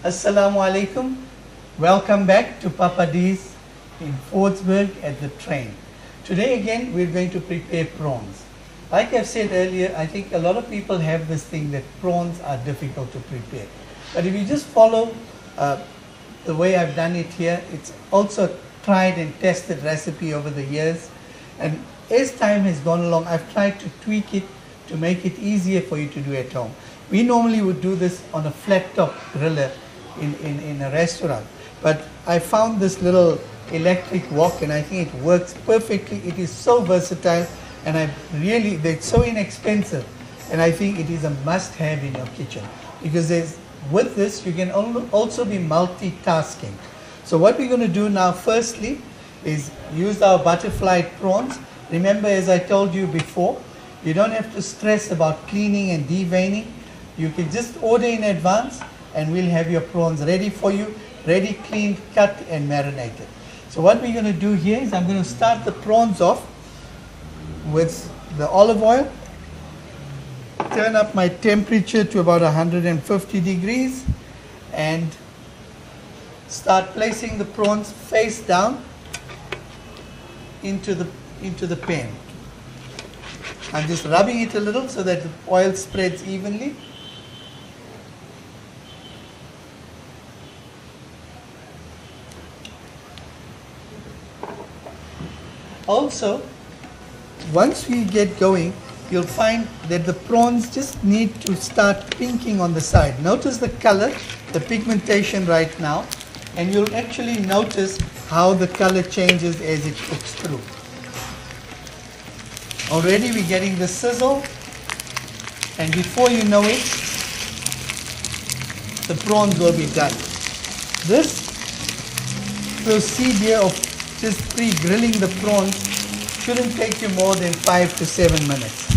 Assalamu alaikum. Welcome back to Papa D's in Fordsburg at the train. Today again we're going to prepare prawns. Like I've said earlier, I think a lot of people have this thing that prawns are difficult to prepare. But if you just follow the way I've done it here, it's also tried and tested recipe over the years. And as time has gone along, I've tried to tweak it to make it easier for you to do at home. We normally would do this on a flat top griller in a restaurant. But I found this little electric wok and I think it works perfectly. It is so versatile and it's so inexpensive. And I think it is a must-have in your kitchen because with this you can also be multitasking. So what we're going to do now firstly is use our butterfly prawns. Remember, as I told you before, you don't have to stress about cleaning and deveining. You can just order in advance and we'll have your prawns ready for you, ready, cleaned, cut and marinated. So what we're going to do here is I'm going to start the prawns off with the olive oil. Turn up my temperature to about 150 degrees and start placing the prawns face down into the pan. I'm just rubbing it a little so that the oil spreads evenly. Also, once we get going, you'll find that the prawns just need to start pinking on the side. Notice the color, the pigmentation right now, and you'll actually notice how the color changes as it cooks through. Already we're getting the sizzle, and before you know it, the prawns will be done. This procedure of just pre-grilling the prawns shouldn't take you more than 5 to 7 minutes.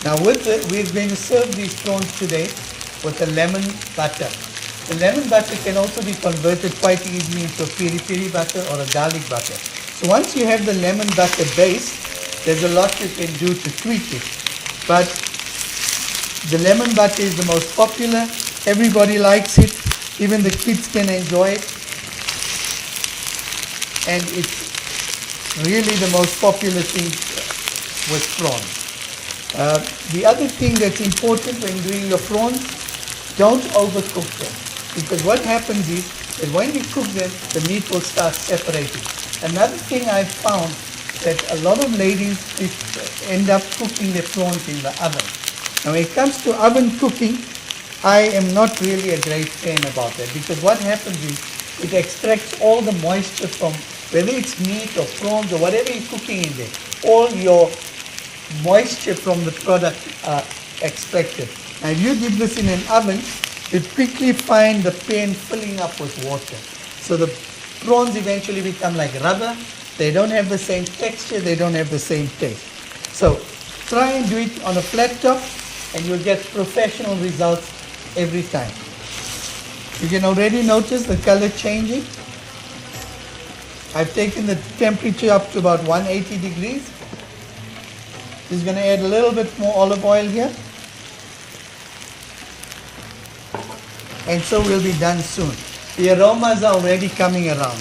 Now with it, we're going to serve these prawns today with a lemon butter. The lemon butter can also be converted quite easily into a piri-piri butter or a garlic butter. So once you have the lemon butter base, there's a lot you can do to tweak it. But the lemon butter is the most popular. Everybody likes it. Even the kids can enjoy it. And it's really the most popular thing with prawns. The other thing that's important when doing your prawns, don't overcook them. Because what happens is that when you cook them, the meat will start separating. Another thing I've found that a lot of ladies end up cooking their prawns in the oven. Now when it comes to oven cooking, I am not really a great fan about that because what happens is it extracts all the moisture from whether it's meat or prawns or whatever you're cooking in there. All your moisture from the product are extracted. Now if you did this in an oven, you'd quickly find the pan filling up with water. So the prawns eventually become like rubber. They don't have the same texture, they don't have the same taste. So try and do it on a flat top and you'll get professional results every time. You can already notice the color changing. I've taken the temperature up to about 180 degrees. Just going to add a little bit more olive oil here. And so we'll be done soon. The aromas are already coming around.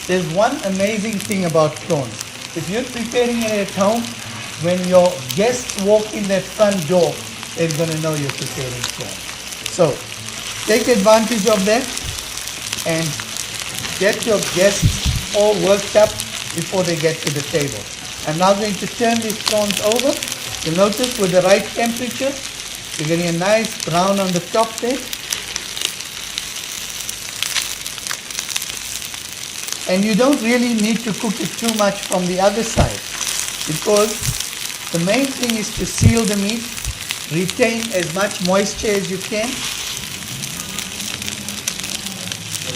There's one amazing thing about prawns. If you're preparing it at home, when your guests walk in that front door, they're going to know you're preparing prawns. So take advantage of that and get your guests all worked up before they get to the table. I'm now going to turn these prawns over. You'll notice with the right temperature, you're getting a nice brown on the top there. And you don't really need to cook it too much from the other side because the main thing is to seal the meat, retain as much moisture as you can.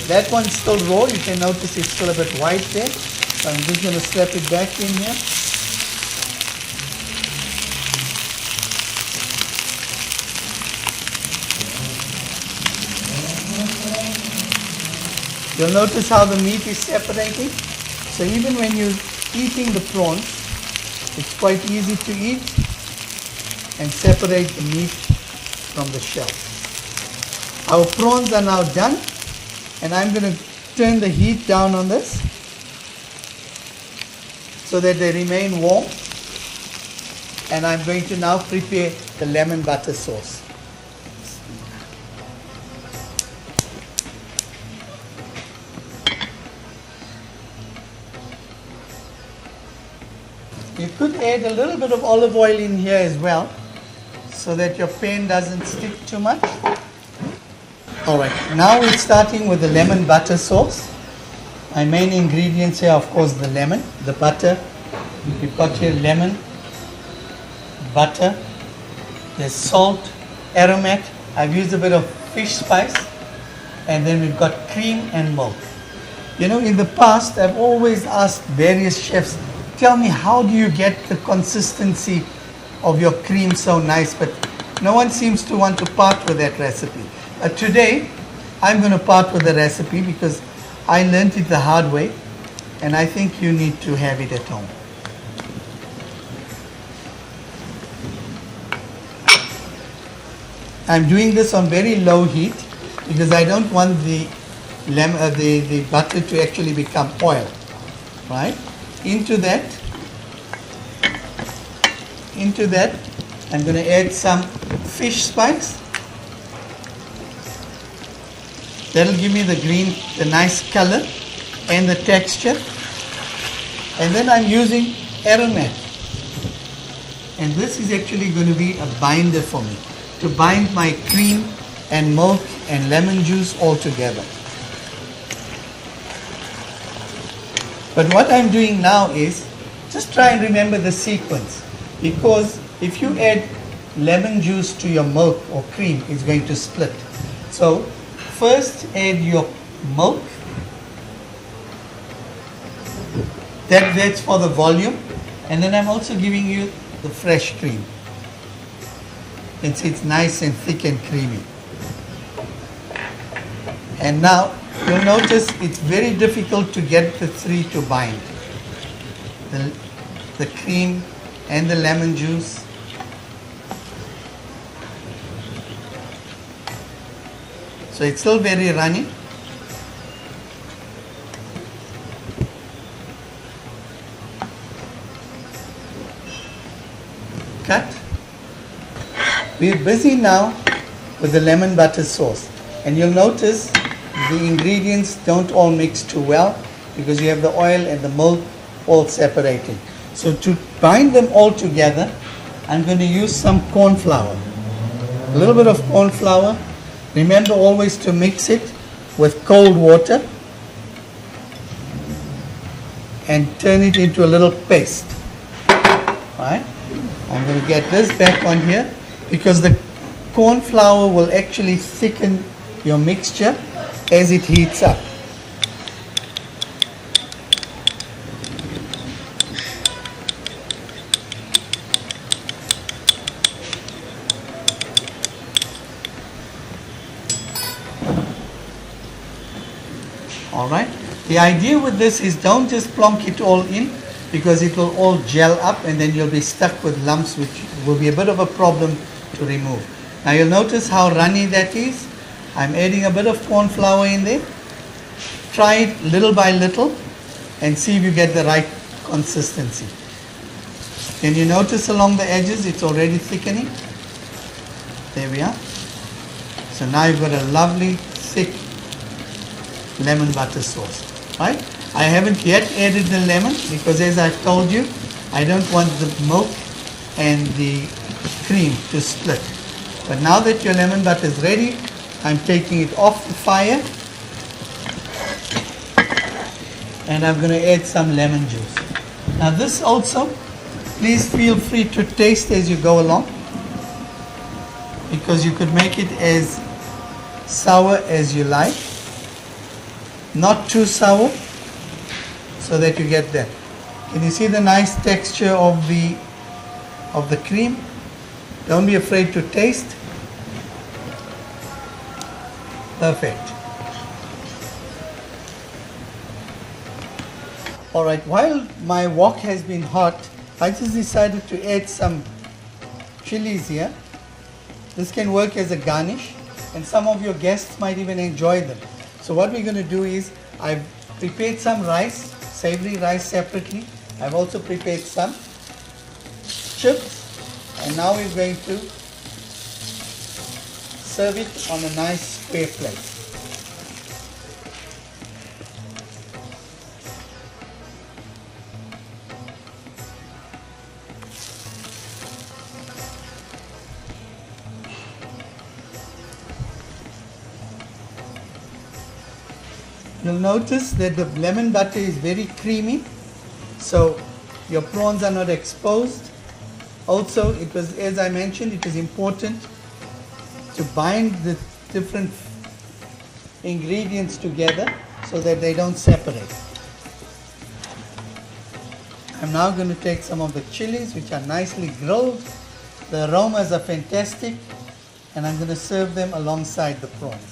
That one's still raw. You can notice it's still a bit white there. So I'm just going to slap it back in here. You'll notice how the meat is separating. So even when you're eating the prawns, it's quite easy to eat and separate the meat from the shell. Our prawns are now done. And I'm going to turn the heat down on this so that they remain warm. And I'm going to now prepare the lemon butter sauce. You could add a little bit of olive oil in here as well, so that your pan doesn't stick too much. Alright, now we're starting with the lemon butter sauce. My main ingredients here, of course, the lemon, the butter. We've got here lemon, butter, there's salt, aromat. I've used a bit of fish spice, and then we've got cream and milk. You know, in the past, I've always asked various chefs, tell me, how do you get the consistency of your cream so nice? But no one seems to want to part with that recipe. Today, I'm going to part with the recipe because I learned it the hard way, and I think you need to have it at home. I'm doing this on very low heat because I don't want the butter to actually become oil. Right? Into that, I'm going to add some fish spice. That'll give me the nice color and the texture. And then I'm using aromat. And this is actually going to be a binder for me, to bind my cream and milk and lemon juice all together. But what I'm doing now is just try and remember the sequence, because if you add lemon juice to your milk or cream, it's going to split. So first add your milk. That's for the volume. And then I'm also giving you the fresh cream. You can see it's nice and thick and creamy. And now you'll notice it's very difficult to get the three to bind. The cream and the lemon juice. So it's still very runny. Cut. We're busy now with the lemon butter sauce. And you'll notice the ingredients don't all mix too well because you have the oil and the milk all separating. So to bind them all together, I'm going to use some corn flour. A little bit of corn flour. Remember always to mix it with cold water and turn it into a little paste. Right? I'm going to get this back on here because the corn flour will actually thicken your mixture as it heats up. Alright, the idea with this is don't just plonk it all in because it will all gel up and then you'll be stuck with lumps, which will be a bit of a problem to remove. Now you'll notice how runny that is. I'm adding a bit of corn flour in there. Try it little by little and see if you get the right consistency. Can you notice along the edges it's already thickening? There we are. So now you've got a lovely thick lemon butter sauce. Right? I haven't yet added the lemon because, as I told you, I don't want the milk and the cream to split. But now that your lemon butter is ready, I'm taking it off the fire and I'm going to add some lemon juice. Now this also, please feel free to taste as you go along because you could make it as sour as you like. Not too sour so that you get that. Can you see the nice texture of the cream? Don't be afraid to taste. Perfect. Alright, while my wok has been hot, I just decided to add some chilies here. This can work as a garnish and some of your guests might even enjoy them. So what we're going to do is, I've prepared some rice, savory rice separately. I've also prepared some chips, and now we're going to serve it on a nice square plate. You'll notice that the lemon butter is very creamy, so your prawns are not exposed. Also, it was, as I mentioned, it is important to bind the different ingredients together so that they don't separate. I'm now going to take some of the chilies, which are nicely grilled. The aromas are fantastic, and I'm going to serve them alongside the prawns.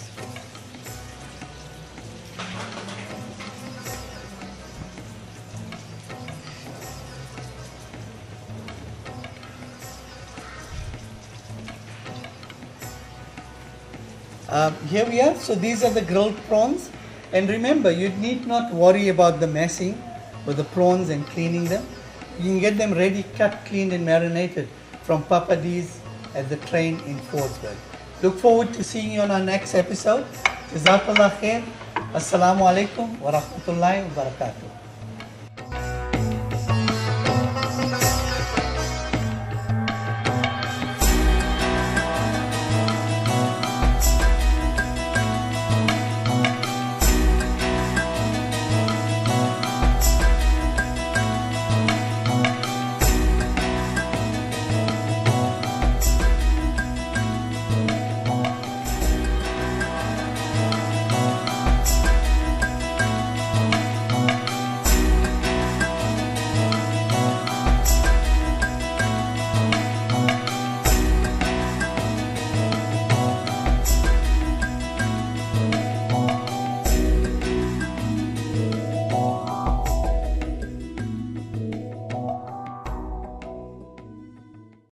Here we are. So these are the grilled prawns, and remember, you need not worry about the messing with the prawns and cleaning them. You can get them ready, cut, cleaned and marinated from Papa D's at the Train in Fordsburg. Look forward to seeing you on our next episode. Jazakallah khair. Assalamu alaikum wa rahmatullahi wa barakatuh.